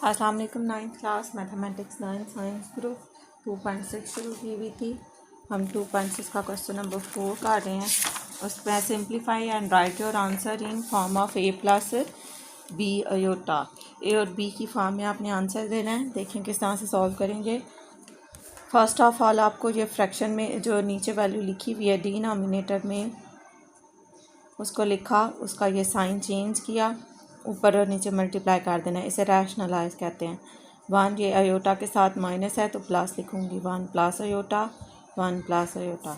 अस्सलाम वालेकुम। 9th class mathematics 9 science group 2.6 शुरू की हुई थी। हम 2.6 का क्वेश्चन नंबर 4 कर रहे हैं। उसमें simplify and write your answer in form of a plus b iota. a और b की फॉर्म में आपने आंसर देना है। देखें किस तरह से सॉल्व करेंगे। फर्स्ट ऑफ ऑल आपको ये फ्रैक्शन में जो नीचे वैल्यू लिखी हुई है डिनोमिनेटर में उसको लिखा, उसका ये साइन चेंज किया, ऊपर और नीचे मल्टीप्लाई कर देना है। इसे रैशनलाइज कहते हैं। 1 ये अयोटा के साथ माइनस है तो प्लस लिखूंगी, 1 plus aorta 1 plus aorta.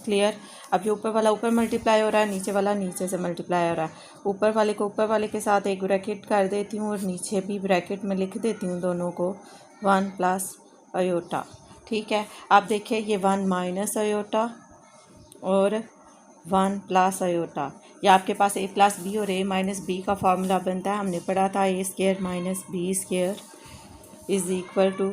Clear. अब ये ऊपर वाला ऊपर मल्टीप्लाई हो रहा है, नीचे वाला नीचे से मल्टीप्लाई हो रहा है। ऊपर वाले को ऊपर वाले के साथ एक ब्रैकेट कर देती हूँ और नीचे भी ब्रैकेट में लिख देती हूँ दोनों को, 1 प्लस अयोटा। ठीक है। अब देखिए ये 1 माइनस अयोटा और 1 प्लस अयोटा। या आपके पास a प्लस बी और a माइनस बी का फार्मूला बनता है। हमने पढ़ा था a square minus b square is equal to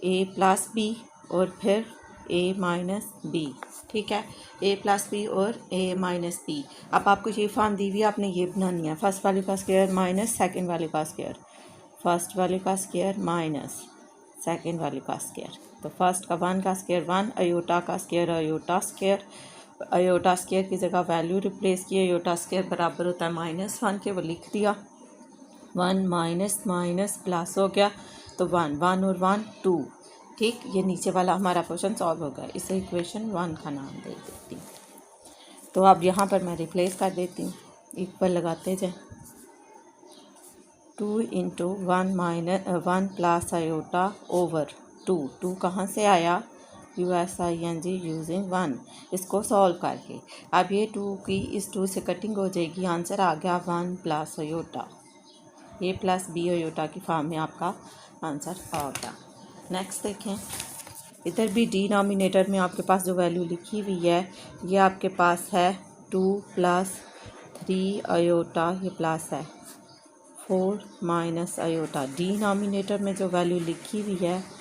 a plus b और फिर a माइनस बी। ठीक है, a प्लस बी और a माइनस बी। अब आपको ये फॉर्म दी हुई है, आपने ये बनानी है। फर्स्ट वाले का स्क्वायर माइनस सेकेंड वाले का स्क्वायर, फर्स्ट वाले का स्क्वायर माइनस सेकेंड वाले का स्क्वायर। तो फर्स्ट का 1 का स्क्वायर 1, अयोटा का square iota square. Iota square की जगह वैल्यू रिप्लेस की, अयोटा स्क्वायर बराबर होता है -1 के, वो लिख दिया। 1 माइनस माइनस प्लस हो गया तो 1 1 और 1 2। ठीक, ये नीचे वाला हमारा क्वेश्चन सॉल्व हो गया। इसे इक्वेशन 1 का नाम दे देती हूँ। तो अब यहाँ पर मैं रिप्लेस कर देती हूँ, इक्वल लगाते जाए। 2 इंटू 1 प्लस अयोटा ओवर 2 कहाँ से आया, USING यूजिंग 1, इसको सॉल्व करके। अब ये 2 की इस 2 से कटिंग हो जाएगी, आंसर आ गया 1 plus iota. a plus B iota की फॉर्म में आपका आंसर आ गया। नेक्स्ट देखें, इधर भी डिनोमिनेटर में आपके पास जो वैल्यू लिखी हुई है ये आपके पास है 2 प्लस 3 अयोटा, ये प्लस है 4 माइनस अयोटा। डिनोमिनेटर में जो वैल्यू लिखी हुई है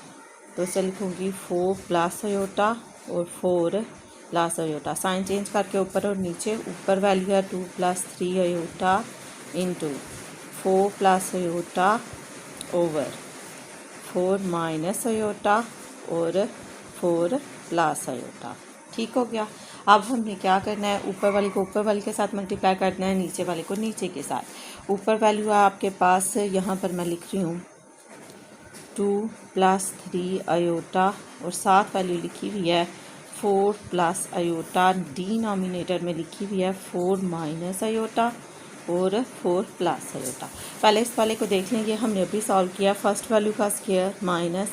तो इसे लिखूँगी 4 प्लस अयोटा और 4 प्लस अयोटा। साइन चेंज करके ऊपर और नीचे, ऊपर वैल्यू है 2 plus 3 iota into 4 plus iota over 4 minus iota और 4 प्लस अयोटा। ठीक हो गया। अब हमने क्या करना है, ऊपर वाले को ऊपर वाले के साथ मल्टीप्लाई करना है, नीचे वाले को नीचे के साथ। ऊपर वैल्यू है आपके पास, यहाँ पर मैं लिख रही हूँ 2 प्लस 3 अयोटा और साथ वैल्यू लिखी हुई है 4 प्लस अयोटा। डिनोमिनेटर में लिखी हुई है 4 माइनस अयोटा और 4 प्लस अयोटा। पहले इस वाले को देख लेंगे, हमने अभी सॉल्व किया। फर्स्ट वैल्यू का स्क्वायर माइनस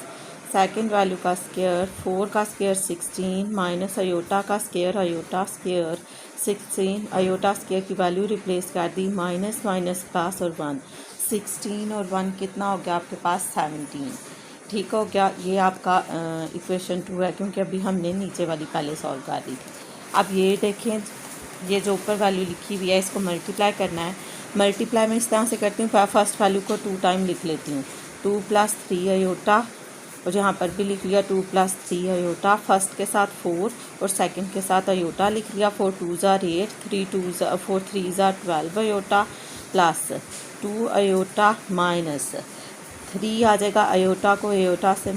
सेकेंड वैल्यू का स्क्वायर, 4 का स्क्वायर 16 माइनस अयोटा का square iota square 16। Iota square की वैल्यू रिप्लेस कर दी, माइनस माइनस प्लस और 1, 16 और 1 कितना हो गया आपके पास 17। ठीक हो गया। ये आपका इक्वेशन 2 है, क्योंकि अभी हमने नीचे वाली पहले सॉल्व कर दी थी। अब ये देखें, ये जो ऊपर वैल्यू लिखी हुई है इसको मल्टीप्लाई करना है। मल्टीप्लाई में इस तरह से करती हूँ, फर्स्ट वैल्यू को 2 टाइम लिख लेती हूँ, 2 प्लस 3 अयोटा, और यहाँ पर भी लिख लिया 2 प्लस 3 अयोटा। फर्स्ट के साथ 4 और सेकंड के साथ अयोटा लिख लिया। 4 2 ज़ा 8, 4 3 ज़ा 12 अयोटा प्लस 2 अयोटा माइनस 3 आ जाएगा। अयोटा को अयोटा से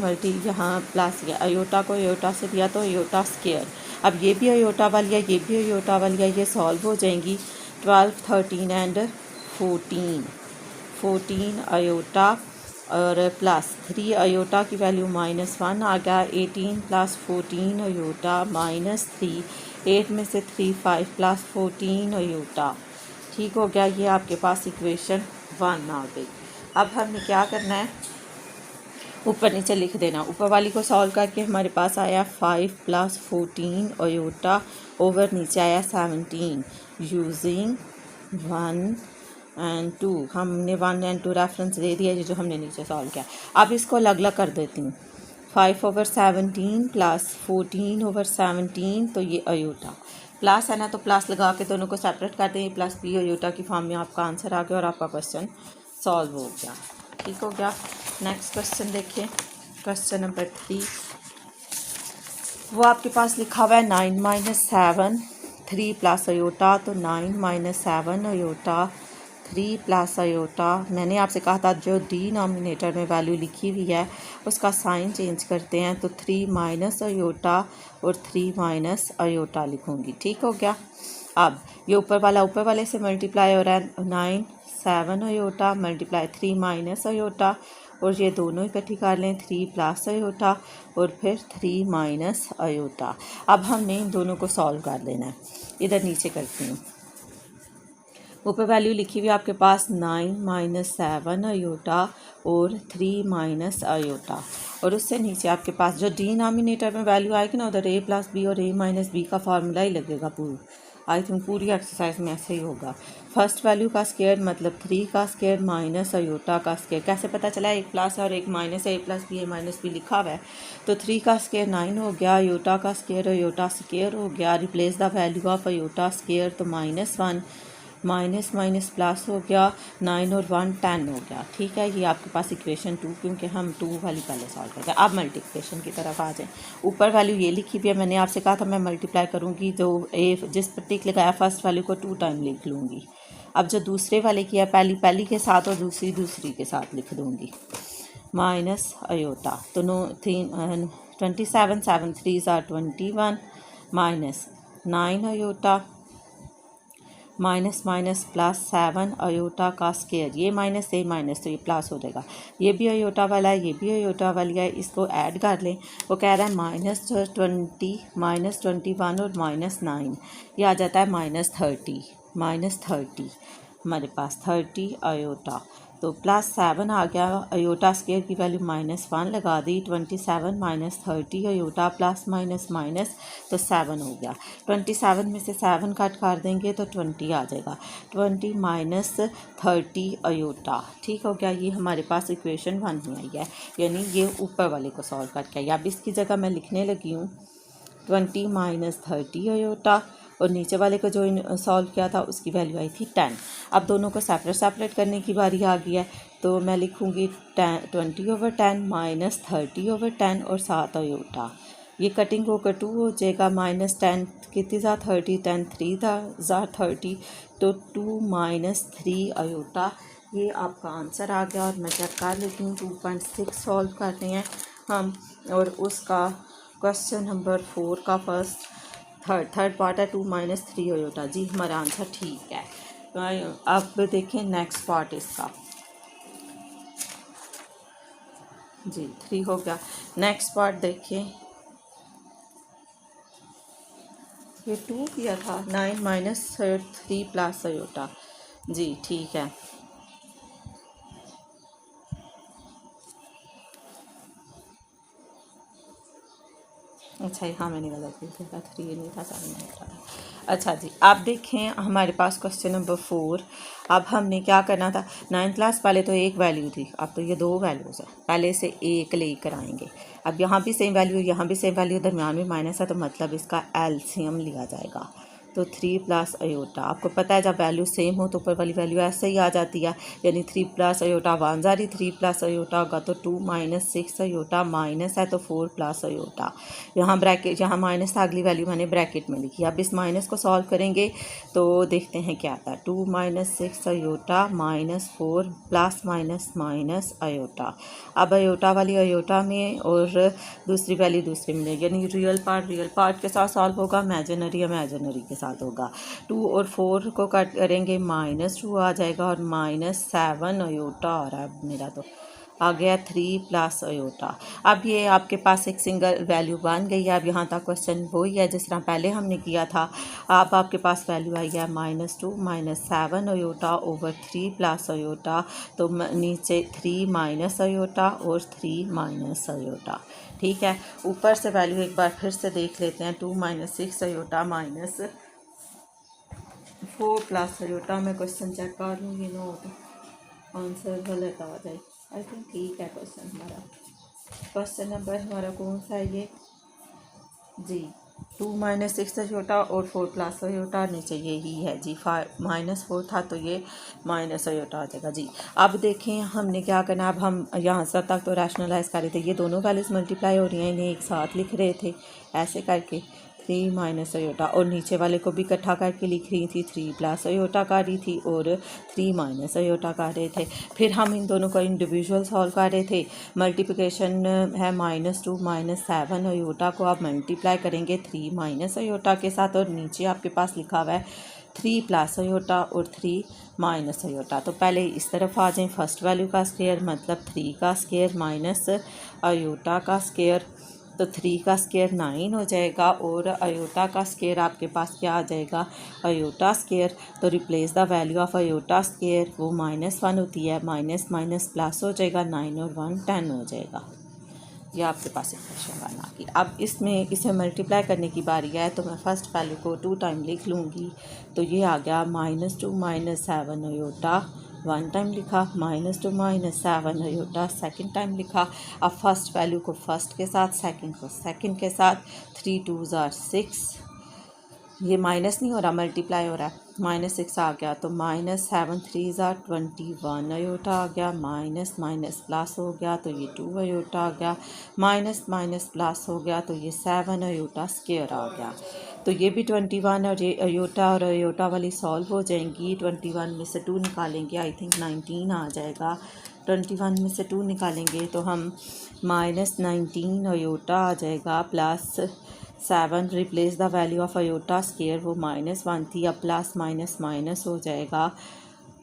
यहाँ प्लस किया, अयोटा को अयोटा से दिया तो अयोटा स्क्वायर। अब ये भी अयोटा वाली है, ये भी अयोटा वाली है, ये सॉल्व हो जाएंगी। 12 13 एंड 14 अयोटा और प्लस 3 अयोटा की वैल्यू -1 आ गया। 18 प्लस 14 अयोटा माइनस 3, 8 में से 3 5 प्लस 14 अयोटा। ठीक हो गया। ये आपके पास इक्वेशन 1 आ गई। अब हमने क्या करना है, ऊपर नीचे लिख देना। ऊपर वाली को सॉल्व करके हमारे पास आया 5 प्लस 14 अयोटा ओवर नीचे आया 17 यूजिंग 1 एंड 2। हमने 1 एंड 2 रेफरेंस दे दिया जो हमने नीचे सॉल्व किया। अब इसको अलग अलग कर देती हूँ, 5 ओवर 17 प्लस 14 ओवर 17, तो ये अयोटा प्लस है ना, तो प्लस लगा के दोनों को सेपरेट कर दें। प्लस बी अयोटा की फॉर्म में आपका आंसर आ गया और आपका क्वेश्चन सॉल्व हो गया। ठीक हो गया। नेक्स्ट क्वेश्चन देखिए, क्वेश्चन नंबर 3। वो आपके पास लिखा हुआ है 9 माइनस 7 3 प्लस अयोटा, तो 9 माइनस 7 अयोटा 3 प्लस अयोटा, मैंने आपसे कहा था जो डिनोमिनेटर में वैल्यू लिखी हुई है उसका साइन चेंज करते हैं, तो 3 माइनस अयोटा और 3 माइनस अयोटा लिखूँगी। ठीक हो गया। अब ये ऊपर वाले से मल्टीप्लाई हो रहा है, 9 7 अयोटा मल्टीप्लाई 3 माइनस अयोटा, और ये दोनों इकट्ठी कर लें 3 प्लस अयोटा और फिर 3 माइनस अयोटा। अब हमने इन दोनों को सॉल्व कर लेना है। इधर नीचे करती हूँ, ऊपर वैल्यू लिखी हुई आपके पास 9 माइनस 7 अयोटा और 3 माइनस अयोटा, और उससे नीचे आपके पास जो डिनोमिनेटर में वैल्यू आएगी ना, उधर ए प्लस बी और ए माइनस बी का फार्मूला ही लगेगा। आई थिंक पूरी एक्सरसाइज में ऐसे ही होगा। फर्स्ट वैल्यू का स्क्वायर मतलब 3 का स्क्वायर माइनस अयोटा का स्क्वायर। कैसे पता चला एक प्लस और एक माइनस है, ए plus B A minus B लिखा हुआ है, तो 3 का स्क्वायर 9 हो गया, अयोटा का स्क्वायर अयोटा स्क्वायर हो गया, replace the value of iota square, तो -1 माइनस माइनस प्लस हो गया, 9 और 1 10 हो गया। ठीक है, ये आपके पास इक्वेशन 2, क्योंकि हम 2 वाली पहले सॉल्व करते हैं। अब मल्टीप्लिकेशन की तरफ आ जाएं। ऊपर वैल्यू ये लिखी हुई है, मैंने आपसे कहा था मैं मल्टीप्लाई करूँगी तो जिस प्रतीक लगाया फर्स्ट वैल्यू को 2 टाइम लिख लूँगी। अब जो दूसरे वाले की है, पहली के साथ और दूसरी के साथ लिख दूँगी, माइनस अयोटा, तो 27 7 3 are 21 minus 9 iota minus minus plus 7 iota का स्क्वायर, ये माइनस ये माइनस तो ये प्लस हो जाएगा, ये भी अयोटा वाला है ये भी अयोटा वाली है, इसको ऐड कर लें। वो कह रहा है -20 -21 और -9, ये आ जाता है -30 हमारे पास 30 अयोटा, तो +7 आ गया, अयोटा स्क्वायर की वैल्यू -1 लगा दी, 27 minus 30 iota plus minus minus तो 7 हो गया। 27 में से 7 कट कर देंगे तो 20 आ जाएगा, 20 माइनस 30 अयोटा। ठीक हो गया, ये हमारे पास इक्वेशन 1 में आई है, यानी ये ऊपर वाले को सॉल्व करके आई। अब इसकी जगह मैं लिखने लगी हूँ 20 माइनस 30 अयोटा, और नीचे वाले को जो सॉल्व किया था उसकी वैल्यू आई थी 10। अब दोनों को सेपरेट करने की बारी आ गई है, तो मैं लिखूँगी 20/10 माइनस 30/10 और 7 अयोटा, ये कटिंग होकर 2 हो जाएगा, -10 कितनी ज़ा 30 10 3 ज़ा 30, तो 2 माइनस 3 अयोटा, ये आपका आंसर आ गया। और मैं चेक कर लेती हूँ 2.6 सॉल्व कर रहे हैं हम, और उसका क्वेश्चन नंबर 4 का थर्ड पार्ट है 2 माइनस 3 अयोटा। जी हमारा आंसर ठीक है। अब देखें नेक्स्ट पार्ट इसका, जी 3 हो गया। नेक्स्ट पार्ट देखें, ये 2 किया था, 9 माइनस 3 प्लस अयोटा। जी ठीक है, अच्छा हाँ मैंने गलत लिख दिया था, 3 नहीं था 7 नहीं था। अच्छा जी, आप देखें हमारे पास क्वेश्चन नंबर 4। अब हमने क्या करना था, 9th क्लास पहले तो एक वैल्यू थी, अब तो ये 2 वैल्यूज़ है, पहले से एक लेकर आएंगे। अब यहाँ भी सेम वैल्यू यहाँ भी सेम वैल्यू, दरम्यान में माइनस है, तो मतलब इसका एलसीएम लिया जाएगा, तो 3 प्लस अयोटा। आपको पता है जब वैल्यू सेम हो तो ऊपर वाली वैल्यू ऐसे ही आ जाती है, यानी 3 प्लस अयोटा 1 ज़ारी 3 प्लस अयोटा होगा, तो 2 माइनस 6 अयोटा, माइनस है तो 4 प्लस अयोटा। यहाँ ब्रैकेट, यहाँ माइनस था, अगली वैल्यू मैंने ब्रैकेट में लिखी। अब इस माइनस को सॉल्व करेंगे तो देखते हैं क्या आता है, 2 minus 6 iota minus 4 plus minus minus iota. अब अयोटा वाली अयोटा में और दूसरी वैल्यू दूसरी में, यानी रियल पार्ट के साथ सॉल्व होगा, इमेजिनरी के साथ होगा। 2 और 4 को कट करेंगे, -2 आ जाएगा, और -7 अयोटा आ रहा है मेरा, तो आ गया 3 प्लस अयोटा। अब ये आपके पास एक सिंगल वैल्यू बन गई है। अब यहाँ तक क्वेश्चन वही है जिस तरह पहले हमने किया था। अब आपके पास वैल्यू आई है -2 minus 7 iota over 3 plus iota, तो नीचे 3 माइनस अयोटा और 3 माइनस अयोटा। ठीक है, ऊपर से वैल्यू एक बार फिर से देख लेते हैं, 2 minus 6 iota minus 4 plus iota. मैं क्वेश्चन चेक कर लूँगी, नो तो आंसर गलत आ जाए। आई थिंक ठीक है क्वेश्चन हमारा। क्वेश्चन नंबर हमारा कौन सा है ये, जी 2 माइनस 6 अयोटा और 4 प्लस अयोटा, नीचे यही है जी, -4 था तो ये माइनस अयोटा आ जाएगा। जी अब देखें हमने क्या करना, अब हम यहाँ से तक तो रैशनलाइज कर रहे थे, ये दोनों वैल्यूज मल्टीप्लाई हो रही हैं, इन्हें एक साथ लिख रहे थे ऐसे करके, 3 माइनस अयोटा, और नीचे वाले को भी इकट्ठा करके लिख रही थी, 3 प्लस अयोटा कर रही थी और 3 माइनस अयोटा कर रहे थे। फिर हम इन दोनों को इंडिविजुअल सॉल्व कर रहे थे। मल्टीप्लिकेशन है -2 माइनस 7 अयोटा को आप मल्टीप्लाई करेंगे 3 माइनस अयोटा के साथ, और नीचे आपके पास लिखा हुआ है 3 प्लस अयोटा और 3 माइनस अयोटा। तो पहले इस तरफ आ जाएं, फर्स्ट वैल्यू का स्क्वायर मतलब 3 का स्क्वायर माइनस अयोटा का स्क्वायर, तो 3 का स्क्वायर 9 हो जाएगा और अयोटा का स्क्वायर आपके पास क्या आ जाएगा, अयोटा स्क्वायर। तो replace the value of iota square, वो -1 होती है, माइनस माइनस प्लस हो जाएगा, 9 और 1 10 हो जाएगा। ये आपके पास इक्वेशन 1 आ गई। अब इसमें इसे मल्टीप्लाई करने की बारी है, तो मैं फर्स्ट वैल्यू को 2 टाइम लिख लूँगी। तो ये आ गया -2 माइनस 7 अयोटा 1 टाइम लिखा, -2 माइनस 7 अयोटा सेकंड टाइम लिखा। अब फर्स्ट वैल्यू को फर्स्ट के साथ, सेकंड को सेकंड के साथ, 3 2s are 6, ये माइनस नहीं हो रहा, मल्टीप्लाई हो रहा है, -6 आ गया। तो -7 3s are 21 अयोटा आ गया, माइनस माइनस प्लस हो गया तो ये 2 अयोटा आ गया, माइनस माइनस प्लस हो गया तो ये 7 अयोटा स्क्वायर आ गया। तो ये भी 21 और ये और अयोटा वाली सॉल्व हो जाएंगी। 21 में से 2 निकालेंगे, आई थिंक 19 आ जाएगा। 21 में से 2 निकालेंगे तो हम -19 अयोटा आ जाएगा, plus 7 replace the value of iota square, वो -1 थी, अब प्लस माइनस माइनस हो जाएगा।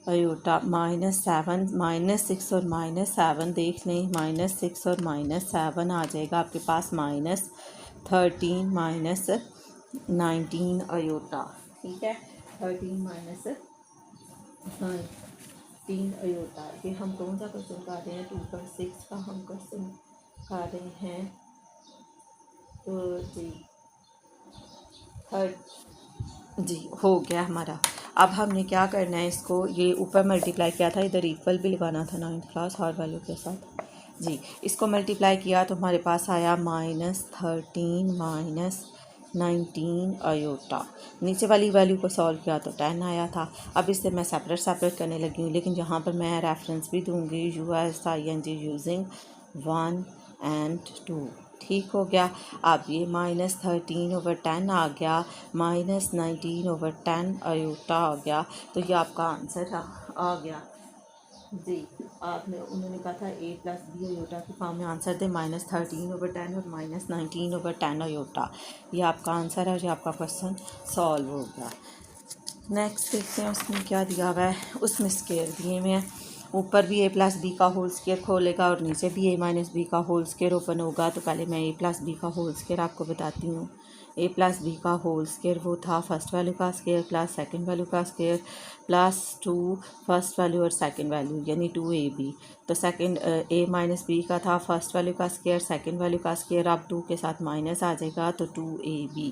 अयोटा -7 -6 और -7 देख लें, -6 और -7 आ जाएगा आपके पास -13 माइनस 19 अयोटा। ठीक है, 13 माइनस 19 अयोटा। ये हम कौन सा क्वेश्चन कर रहे हैं, 2/6 का हम क्वेश्चन कर रहे हैं। तो जी हो गया हमारा। अब हमने क्या करना है, इसको ये ऊपर मल्टीप्लाई किया था, इधर इक्वल भी लगाना था 9th क्लास हर वैल्यू के साथ। जी, इसको मल्टीप्लाई किया तो हमारे पास आया -13 माइनस 19 अयोटा। नीचे वाली वैल्यू को सॉल्व किया तो 10 आया था। अब इससे मैं सेपरेट करने लगी हूँ, लेकिन यहाँ पर मैं रेफरेंस भी दूँगी, USING यूजिंग 1 and 2। ठीक हो गया। अब ये -13/10 आ गया, -19/10 अयोटा आ गया। तो ये आपका आंसर आ गया जी। आपने उन्होंने कहा था A + B अयोटा के फॉर्म में आंसर दे, -13/10 और -19/10 अयोटा। ये आपका आंसर है, ये आपका क्वेश्चन सॉल्व हो गया। नेक्स्ट देखते हैं उसमें क्या दिया हुआ है। उसमें स्केयर दिए हुए हैं, ऊपर भी A + B का होल स्केयर खोलेगा और नीचे भी A - B का होल स्केयर ओपन होगा। तो पहले मैं A + B का होल स्केयर आपको बताती हूँ। A + B का होल स्केयर वो था फर्स्ट वैल्यू का स्केयर प्लस सेकंड वैल्यू का स्केयर प्लस 2 फर्स्ट वैल्यू और सेकंड वैल्यू यानी 2AB। तो सेकंड A - B का था फर्स्ट वैल्यू का स्केयर, सेकंड वैल्यू का स्केयर, अब 2 के साथ माइनस आ जाएगा तो 2AB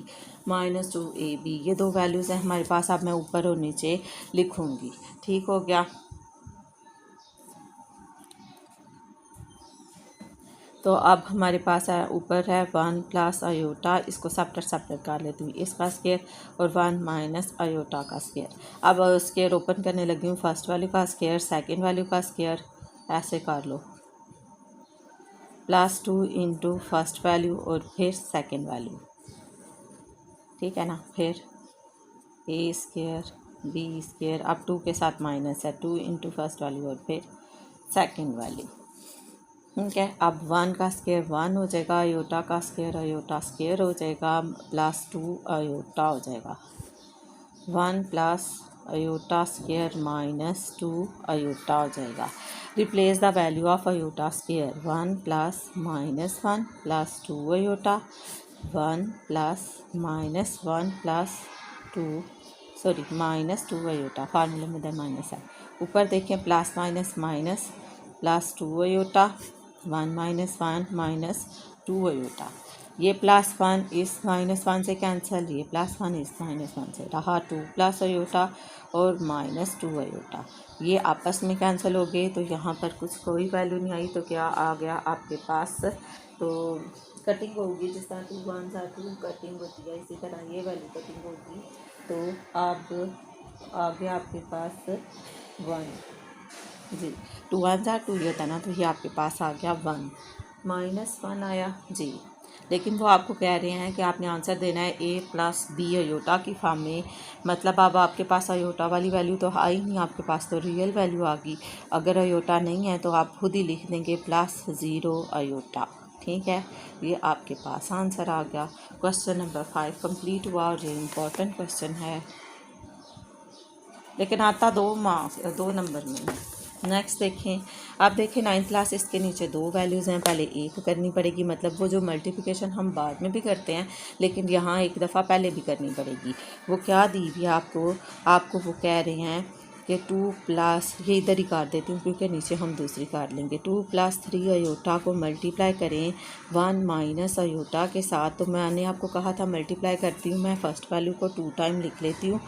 -2AB। ये दो वैल्यूज़ हैं हमारे पास। अब मैं ऊपर और नीचे लिखूँगी। ठीक हो गया। तो अब हमारे पास है ऊपर है 1 + अयोटा, इसको सेपरेट कर लेती हूँ, इसका स्केयर और 1 माइनस अयोटा का स्केयर। अब स्केयर ओपन करने लगी हूँ, फर्स्ट वैल्यू का स्केयर, सेकंड वैल्यू का स्केयर, ऐसे कर लो, +2 × फर्स्ट वैल्यू और फिर सेकंड वैल्यू। ठीक है ना, फिर A स्केयर B स्केयर, अब 2 के साथ माइनस है, 2 × फर्स्ट वैल्यू और फिर सेकंड वैल्यू। ठीक है, अब 1 का स्केयर 1 हो जाएगा, अयोटा का स्केयर हो जाएगा, +2 अयोटा हो जाएगा, 1 + अयोटा स्केयर -2 अयोटा हो जाएगा। Replace the value of iota square, 1 + -1 +2 iota, 1 + -1 +2 -2 iota, फार्मूले में इधर माइनस है। ऊपर देखें plus minus minus +2 iota, 1 - 1 -2 iota. ये +1 इस -1 से कैंसिल, ये +1 इस -1 से रहा, 2 + अयोटा और -2 अयोटा। ये आपस में कैंसिल हो गए, तो यहाँ पर कुछ कोई वैल्यू नहीं आई, तो क्या आ गया आपके पास, तो कटिंग होगी, जिस तरह 2 1s are 2 कटिंग होती है, इसी तरह ये वैल्यू कटिंग होगी। तो अब आ गया आपके पास 1 जी, 2 1s are 2 ये होता ना, तो ये आपके पास आ गया 1 -1 आया जी। लेकिन वो आपको कह रहे हैं कि आपने आंसर देना है a प्लस बी अयोटा की फॉर्म में। मतलब अब आपके पास अयोटा वाली वैल्यू तो आई नहीं, आपके पास तो रियल वैल्यू आ गई। अगर अयोटा नहीं है तो आप खुद ही लिख देंगे प्लस 0 अयोटा। ठीक है, ये आपके पास आंसर आ गया। क्वेश्चन नंबर 5 कंप्लीट हुआ और ये इम्पोर्टेंट क्वेश्चन है, लेकिन आता 2 नंबर में। नेक्स्ट देखें, आप देखें 9th क्लास, इसके नीचे 2 वैल्यूज़ हैं, पहले एक करनी पड़ेगी। मतलब वो जो मल्टीप्लिकेशन हम बाद में भी करते हैं, लेकिन यहाँ एक दफ़ा पहले भी करनी पड़ेगी। वो क्या दी हुई आपको वो कह रहे हैं कि 2 प्लस, ये इधर ही काट देती हूँ क्योंकि नीचे हम दूसरी काट लेंगे। 2 प्लस 3 अयोटा को मल्टीप्लाई करें 1 माइनस अयोटा के साथ। तो मैंने आपको कहा था मल्टीप्लाई करती हूँ मैं फर्स्ट वैल्यू को 2 टाइम लिख लेती हूँ।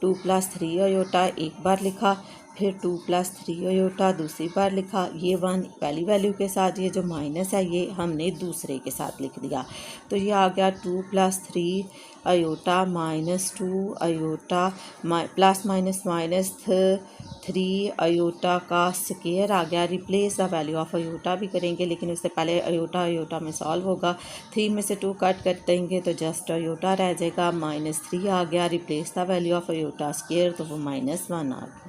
2 प्लस 3 अयोटा एक बार लिखा, फिर 2 प्लस 3 अयोटा दूसरी बार लिखा। ये 1 पहली वैल्यू के साथ, ये जो माइनस है ये हमने दूसरे के साथ लिख दिया। तो ये आ गया 2 plus 3 iota minus 2 iota plus minus minus 3 iota का स्केयर आ गया। Replace the value of iota भी करेंगे, लेकिन उससे पहले अयोटा में सॉल्व होगा। 3 में से 2 कट कर देंगे तो जस्ट अयोटा रह जाएगा। -3 आ गया। Replace the value of iota square, तो वो -1 आ गया।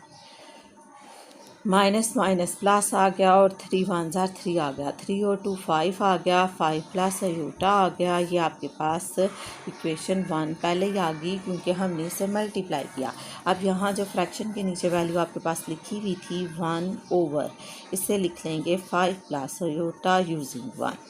माइनस माइनस प्लस आ गया और 3 1 ज़ा 3 आ गया। 3 और 2 5 आ गया। 5 प्लस अयोटा आ गया। ये आपके पास इक्वेशन 1 पहले ही आ गई क्योंकि हमने इसे मल्टीप्लाई किया। अब यहाँ जो फ्रैक्शन के नीचे वैल्यू आपके पास लिखी हुई थी 1 ओवर, इसे लिख लेंगे 5 प्लस अयोटा यूजिंग 1।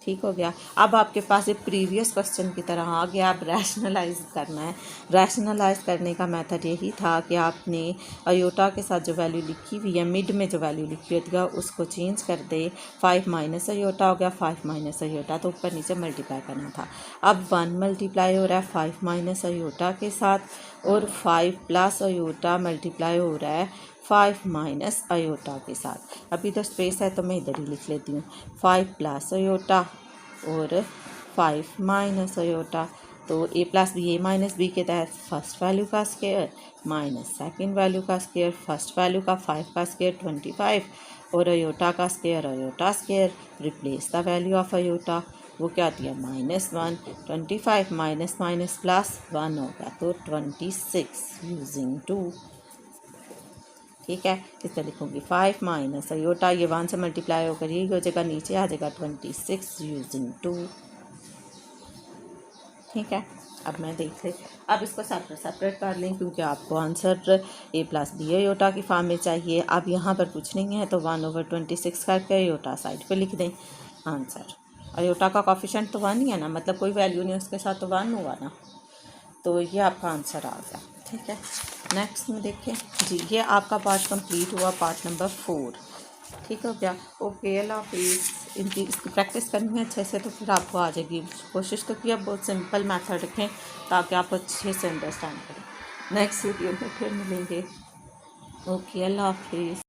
ठीक हो गया। अब आपके पास एक प्रीवियस क्वेश्चन की तरह आ गया। अब रैशनलाइज करना है। रैशनलाइज करने का मेथड यही था कि आपने अयोटा के साथ जो वैल्यू लिखी हुई है, मिड में जो वैल्यू लिखी होती है उसको चेंज कर दे। 5 माइनस अयोटा हो गया, 5 माइनस अयोटा, तो ऊपर नीचे मल्टीप्लाई करना था। अब 1 मल्टीप्लाई हो रहा है 5 माइनस अयोटा के साथ, और 5 प्लस अयोटा मल्टीप्लाई हो रहा है 5 माइनस अयोटा के साथ। अभी तो स्पेस है तो मैं इधर ही लिख लेती हूँ। 5 प्लस अयोटा और 5 माइनस अयोटा। तो a plus B, A minus B के तहत फर्स्ट वैल्यू का स्केयर माइनस सेकेंड वैल्यू का स्केयर। फर्स्ट वैल्यू का 5 का स्केयर 25 और अयोटा का square iota square. Replace the value of iota, वो क्या दिया -1। 25 माइनस माइनस प्लस 1 हो गया, तो 26 यूजिंग 2। ठीक है, इस तरह लिखूँगी 5 माइनस अयोटा, ये 1 से मल्टीप्लाई होकर यही हो जाएगा, नीचे आ जाएगा 26 यूजिंग 2। ठीक है, अब मैं देख ले, अब इसको सेपरेट कर लें क्योंकि आपको answer a plus B iota की फॉर्म में चाहिए। अब यहाँ पर कुछ नहीं है तो 1/26 करके अयोटा साइड पे लिख दें आंसर। अयोटा का कोफिशिएंट तो 1 ही है ना, मतलब कोई वैल्यू नहीं उसके साथ, तो 1 हुआ ना, तो ये आपका आंसर आ गया। ठीक है, नेक्स्ट में देखें जी, ये आपका पार्ट कंप्लीट हुआ, पार्ट नंबर 4। ठीक हो गया। ओके, अल्लाह हाफिज़। इनकी इसकी प्रैक्टिस करनी है अच्छे से तो फिर आपको आ जाएगी। कोशिश तो किया बहुत सिंपल मेथड रखें ताकि आप अच्छे से अंडरस्टैंड करें। नेक्स्ट वीडियो में फिर मिलेंगे। ओके, अल्लाह हाफिज़।